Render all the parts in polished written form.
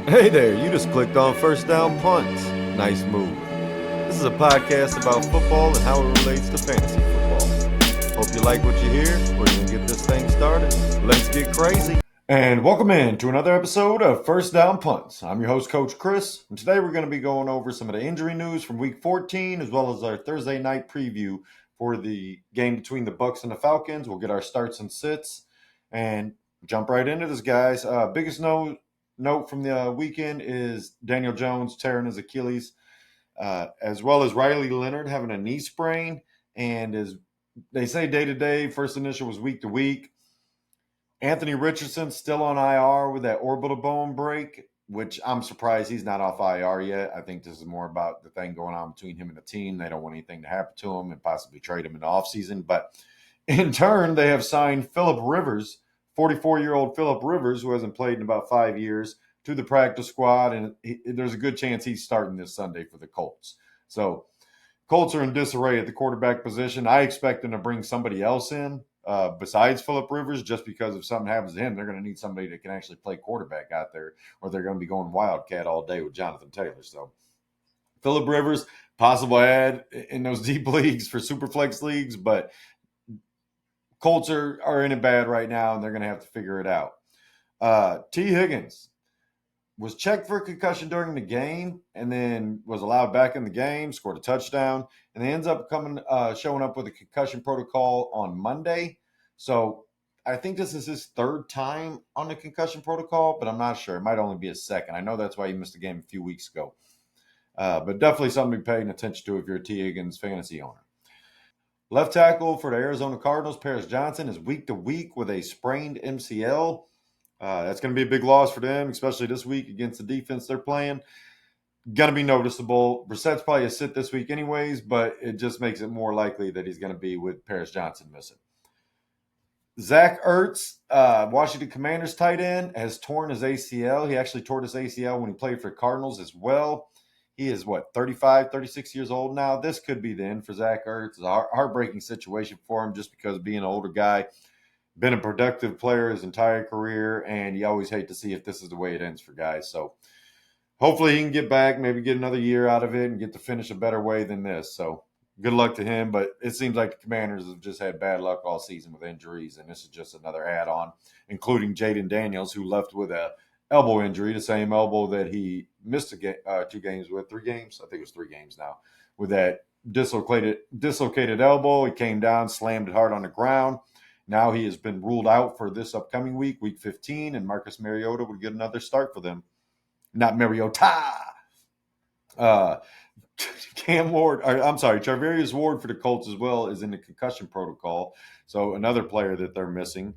Hey there, you just clicked on First Down Punts. Nice move. This is a podcast about football and how it relates to fantasy football. Hope you like what you hear. We're going to get this thing started. Let's get crazy. And welcome in to another episode of First Down Punts. I'm your host, Coach Chris, and today we're going to be going over some of the injury news from Week 14, as well as our Thursday night preview for the game between the Bucs and the Falcons. We'll get our starts and sits and jump right into this, guys. Biggest note from the weekend is Daniel Jones tearing his Achilles, as well as Riley Leonard having a knee sprain. And as they say, day to day, first initial was week to week. Anthony Richardson still on IR with that orbital bone break, which I'm surprised he's not off IR yet. I think this is more about the thing going on between him and the team. They don't want anything to happen to him and possibly trade him in the offseason. But in turn, they have signed Phillip Rivers, 44-year-old Phillip Rivers, who hasn't played in about 5 years, to the practice squad. And there's a good chance he's starting this Sunday for the Colts. So Colts are in disarray at the quarterback position. I expect them to bring somebody else in besides Phillip Rivers, just because if something happens to him, they're going to need somebody that can actually play quarterback out there, or they're going to be going Wildcat all day with Jonathan Taylor. So Phillip Rivers, possible add in those deep leagues for Superflex leagues, but Colts are in it bad right now, and they're going to have to figure it out. T. Higgins was checked for a concussion during the game, and then was allowed back in the game, scored a touchdown, and he ends up showing up with a concussion protocol on Monday. So I think this is his third time on the concussion protocol, but I'm not sure. It might only be his second. I know that's why he missed a game a few weeks ago. But definitely something to be paying attention to if you're a T. Higgins fantasy owner. Left tackle for the Arizona Cardinals, Paris Johnson, is week to week with a sprained MCL. That's going to be a big loss for them, especially this week against the defense they're playing. Going to be noticeable. Brissett's probably a sit this week anyways, but it just makes it more likely that he's going to be with Paris Johnson missing. Zach Ertz, Washington Commanders tight end, has torn his ACL. He actually tore his ACL when he played for Cardinals as well. He is, 35, 36 years old now. This could be the end for Zach Ertz. It's a heartbreaking situation for him just because being an older guy, been a productive player his entire career, and you always hate to see if this is the way it ends for guys. So hopefully he can get back, maybe get another year out of it and get to finish a better way than this. So good luck to him, but it seems like the Commanders have just had bad luck all season with injuries, and this is just another add-on, including Jaden Daniels, who left with a elbow injury, the same elbow that he missed 2 games with, 3 games. I think it was 3 games now, with that dislocated elbow. He came down, slammed it hard on the ground. Now he has been ruled out for this upcoming week, week 15, and Marcus Mariota would get another start for them. Not Mariota. Charvarius Ward for the Colts as well is in the concussion protocol. So another player that they're missing.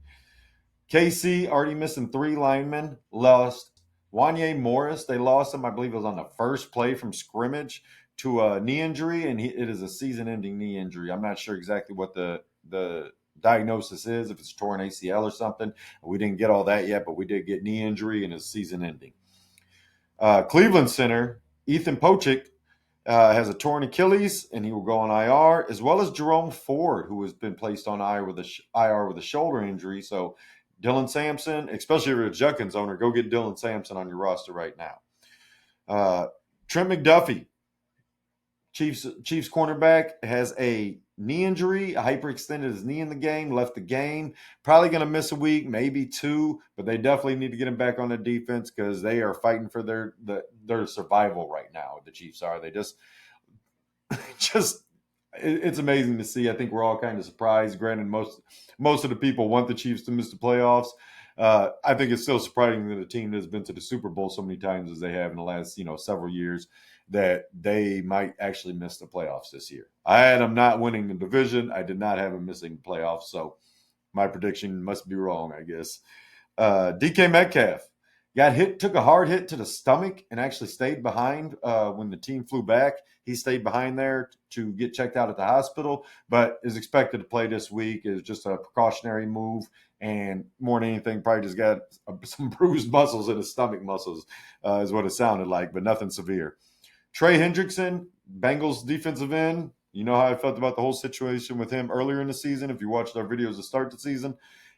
KC already missing 3 linemen. Lost Wanye Morris. They lost him, I believe it was on the first play from scrimmage to a knee injury, and it is a season-ending knee injury. I'm not sure exactly what the diagnosis is, if it's torn ACL or something. We didn't get all that yet, but we did get knee injury and it's season-ending. Cleveland center Ethan Pochik has a torn Achilles, and he will go on IR, as well as Jerome Ford, who has been placed on IR with a shoulder injury. So Dylan Sampson, especially if you're a Judkins owner, go get Dylan Sampson on your roster right now. Trent McDuffie, Chiefs cornerback, has a knee injury, hyperextended his knee in the game, left the game. Probably going to miss a week, maybe 2, but they definitely need to get him back on the defense because they are fighting for their survival right now. The Chiefs are. They just it's amazing to see. I think we're all kind of surprised. Granted, most of the people want the Chiefs to miss the playoffs. I think it's still surprising that a team that's been to the Super Bowl so many times as they have in the last several years, that they might actually miss the playoffs this year. I had them not winning the division. I did not have them missing the playoffs, so my prediction must be wrong, I guess. DK Metcalf took a hard hit to the stomach and actually stayed behind when the team flew back. He stayed behind there to get checked out at the hospital, but is expected to play this week. Is just a precautionary move, and more than anything, probably just got some bruised muscles in his stomach muscles, is what it sounded like, but nothing severe. Trey Hendrickson, Bengals defensive end. You know how I felt about the whole situation with him earlier in the season. If you watched our videos to start the season,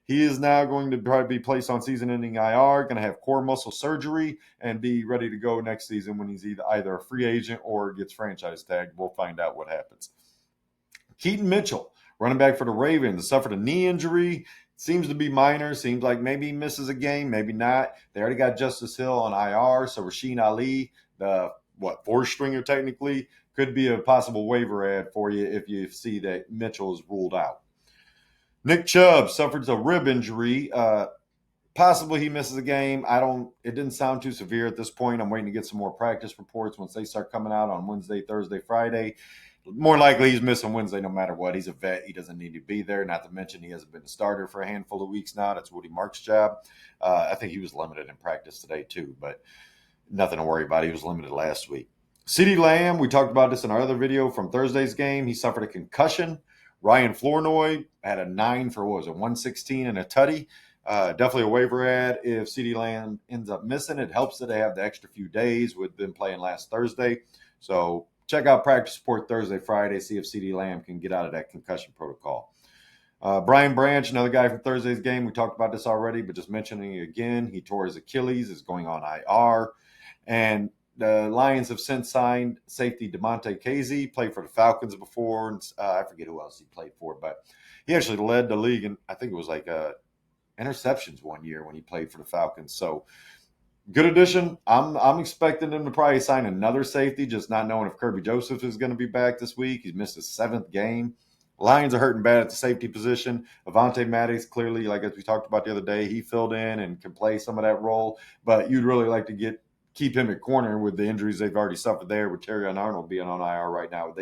He is now going to probably be placed on season-ending IR, going to have core muscle surgery, and be ready to go next season when he's either a free agent or gets franchise tagged. We'll find out what happens. Keaton Mitchell, running back for the Ravens, suffered a knee injury. Seems to be minor. Seems like maybe he misses a game, maybe not. They already got Justice Hill on IR, so Rasheen Ali, the fourth stringer technically, could be a possible waiver ad for you if you see that Mitchell is ruled out. Nick Chubb suffered a rib injury. Possibly he misses a game. It didn't sound too severe at this point. I'm waiting to get some more practice reports once they start coming out on Wednesday, Thursday, Friday. More likely he's missing Wednesday no matter what. He's a vet. He doesn't need to be there. Not to mention he hasn't been a starter for a handful of weeks now. That's Woody Mark's job. I think he was limited in practice today too, but nothing to worry about. He was limited last week. CeeDee Lamb, we talked about this in our other video from Thursday's game. He suffered a concussion. Ryan Flournoy had a 9 for, 116 and a tutty. Definitely a waiver ad if CeeDee Lamb ends up missing. It helps that they have the extra few days with them playing last Thursday. So check out practice report Thursday, Friday, see if CeeDee Lamb can get out of that concussion protocol. Brian Branch, another guy from Thursday's game. We talked about this already, but just mentioning it again. He tore his Achilles, is going on IR. And the Lions have since signed safety DeMonte Casey, played for the Falcons before. And, I forget who else he played for, but he actually led the league, and I think it was like interceptions one year when he played for the Falcons. So good addition. I'm expecting him to probably sign another safety, just not knowing if Kirby Joseph is going to be back this week. He's missed his 7th game. Lions are hurting bad at the safety position. Avonte Maddox, clearly, like as we talked about the other day, he filled in and can play some of that role. But you'd really like to keep him at corner with the injuries they've already suffered there, with Terrion Arnold being on IR right now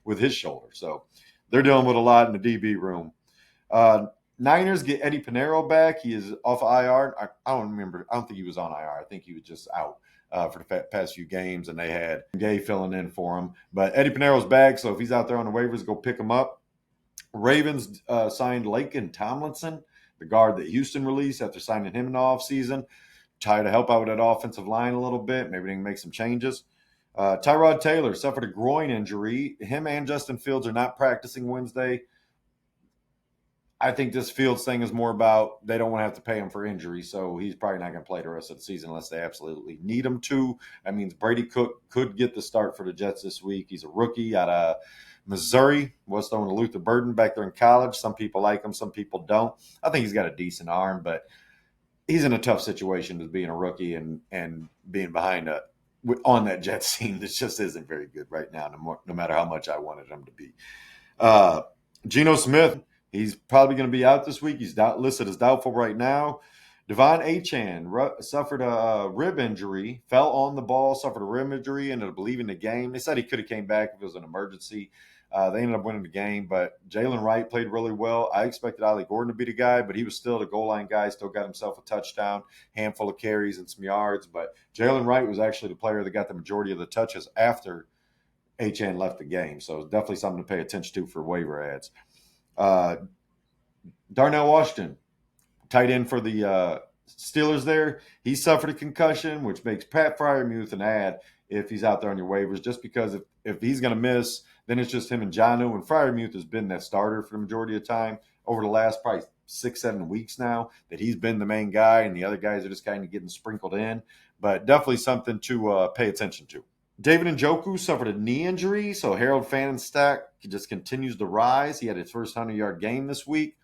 with his shoulder. So they're dealing with a lot in the DB room. Niners get Eddie Pinheiro back. He is off IR. I don't remember. I don't think he was on IR. I think he was just out for the past few games, and they had Gay filling in for him. But Eddie Pinheiro's back, so if he's out there on the waivers, go pick him up. Ravens signed Laken Tomlinson, the guard that Houston released after signing him in the offseason. Try to help out with that offensive line a little bit. Maybe they can make some changes. Tyrod Taylor suffered a groin injury. Him and Justin Fields are not practicing Wednesday. I think this Fields thing is more about they don't want to have to pay him for injury, so he's probably not going to play the rest of the season unless they absolutely need him to. That means Brady Cook could get the start for the Jets this week. He's a rookie out of Missouri, was throwing to Luther Burden back there in college. Some people like him, some people don't. I think he's got a decent arm, but he's in a tough situation as being a rookie and being behind on that Jets team that just isn't very good right now, no matter how much I wanted him to be. Geno Smith, he's probably going to be out this week. He's listed as doubtful right now. Devon Achane suffered a rib injury, fell on the ball, suffered a rib injury, ended up leaving the game. They said he could have came back if it was an emergency. They ended up winning the game, but Jalen Wright played really well. I expected Ollie Gordon to be the guy, but he was still the goal line guy, still got himself a touchdown, handful of carries and some yards. But Jalen Wright was actually the player that got the majority of the touches after Achane left the game. So it's definitely something to pay attention to for waiver ads. Darnell Washington, tight end for the Steelers there. He suffered a concussion, which makes Pat Freiermuth an ad if he's out there on your waivers, just because if he's going to miss, then it's just him and Jonnu. And Freiermuth has been that starter for the majority of the time over the last probably 6-7 weeks now that he's been the main guy, and the other guys are just kind of getting sprinkled in. But definitely something to pay attention to. David Njoku suffered a knee injury, so Harold Fannon's stack just continues to rise. He had his first 100-yard game this week.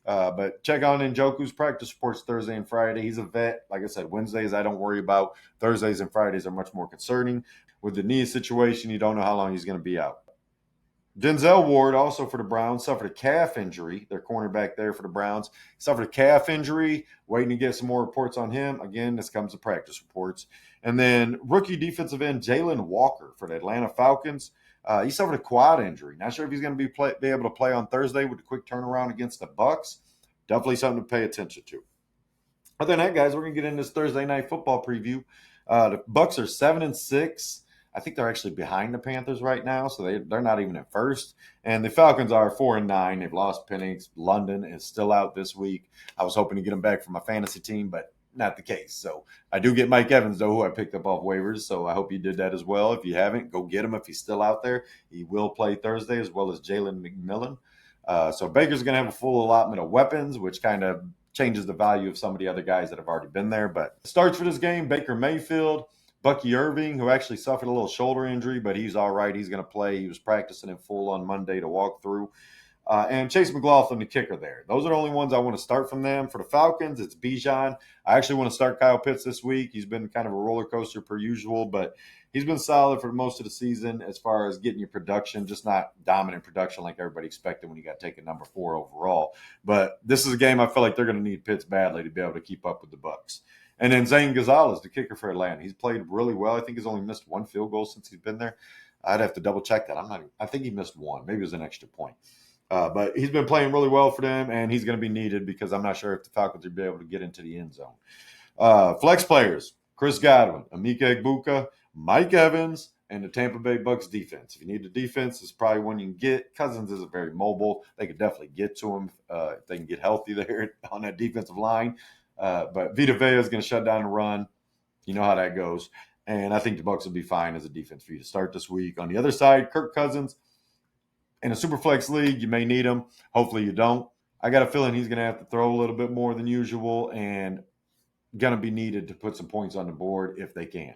But check out Njoku's practice reports Thursday and Friday. He's a vet. Like I said, Wednesdays I don't worry about. Thursdays and Fridays are much more concerning. With the knee situation, you don't know how long he's going to be out. Denzel Ward, also for the Browns, suffered a calf injury. Their cornerback there for the Browns suffered a calf injury. Waiting to get some more reports on him. Again, this comes to practice reports. And then rookie defensive end Jalen Walker for the Atlanta Falcons. He suffered a quad injury. Not sure if he's going to be able to play on Thursday with a quick turnaround against the Bucs. Definitely something to pay attention to. Other than that, guys, we're going to get into this Thursday night football preview. The Bucs are 7-6. I think they're actually behind the Panthers right now, so they're not even at first. And the Falcons are 4-9. They've lost Penix. London is still out this week. I was hoping to get him back for my fantasy team, but not the case. So I do get Mike Evans, though, who I picked up off waivers. So I hope you did that as well. If you haven't, go get him if he's still out there. He will play Thursday, as well as Jalen McMillan. So Baker's going to have a full allotment of weapons, which kind of changes the value of some of the other guys that have already been there. But starts for this game, Baker Mayfield, Bucky Irving, who actually suffered a little shoulder injury, but he's all right. He's going to play. He was practicing in full on Monday to walk through. And Chase McLaughlin, the kicker there. Those are the only ones I want to start from them. For the Falcons, it's Bijan. I actually want to start Kyle Pitts this week. He's been kind of a roller coaster per usual, but he's been solid for most of the season as far as getting your production, just not dominant production like everybody expected when he got taken number 4 overall. But this is a game I feel like they're going to need Pitts badly to be able to keep up with the Bucs. And then Zane Gonzalez, the kicker for Atlanta. He's played really well. I think he's only missed 1 field goal since he's been there. I'd have to double check that. I think he missed 1. Maybe it was an extra point. But he's been playing really well for them, and he's going to be needed because I'm not sure if the Falcons will be able to get into the end zone. Flex players, Chris Godwin, Emeka Egbuka, Mike Evans, and the Tampa Bay Bucs defense. If you need a defense, it's probably one you can get. Cousins isn't very mobile. They could definitely get to him if they can get healthy there on that defensive line. But Vita Vea is going to shut down the run. You know how that goes. And I think the Bucs will be fine as a defense for you to start this week. On the other side, Kirk Cousins. In a Superflex league, you may need him. Hopefully you don't. I got a feeling he's going to have to throw a little bit more than usual and going to be needed to put some points on the board if they can.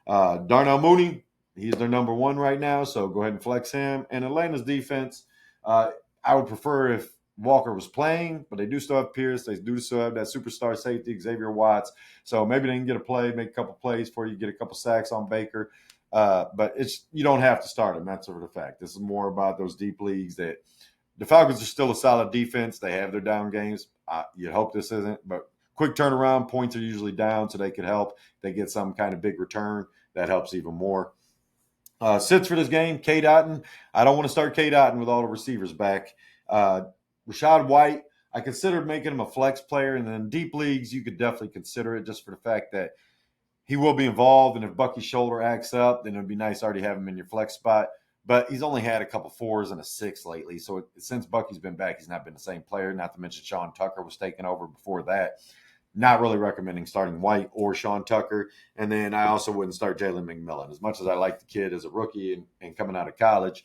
Darnell Mooney, he's their number 1 right now, so go ahead and flex him. And Atlanta's defense, I would prefer if Walker was playing, but they do still have Pierce. They do still have that superstar safety, Xavier Watts. So maybe they can get a play, make a couple plays for you, get a couple sacks on Baker. But you don't have to start him. That's sort of fact. This is more about those deep leagues that the Falcons are still a solid defense. They have their down games. You'd hope this isn't, but quick turnaround, points are usually down, so they could help. They get some kind of big return. That helps even more. Sits for this game, K. Dotton. I don't want to start K. Dotton with all the receivers back. Rashad White, I considered making him a flex player, and then deep leagues, you could definitely consider it just for the fact that he will be involved, and if Bucky's shoulder acts up, then it would be nice to already have him in your flex spot. But he's only had a couple 4s and a 6 lately, so since Bucky's been back, he's not been the same player, not to mention Sean Tucker was taking over before that. Not really recommending starting White or Sean Tucker. And then I also wouldn't start Jalen McMillan. As much as I like the kid as a rookie and coming out of college,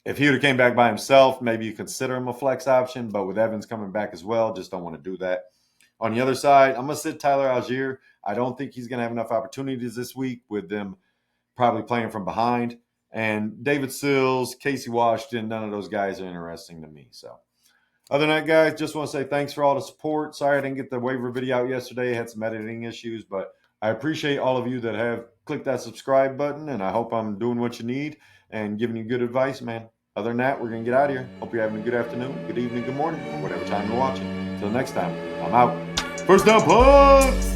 if he would have came back by himself, maybe you consider him a flex option. But with Evans coming back as well, just don't want to do that. On the other side, I'm going to sit Tyler Algier. I don't think he's going to have enough opportunities this week with them probably playing from behind. And David Sills, Casey Washington, none of those guys are interesting to me. So other than that, guys, just want to say thanks for all the support. Sorry I didn't get the waiver video out yesterday. I had some editing issues, but I appreciate all of you that have clicked that subscribe button, and I hope I'm doing what you need and giving you good advice, man. Other than that, we're going to get out of here. Hope you're having a good afternoon, good evening, good morning, or whatever time you're watching. Until next time, I'm out. First down, Punts!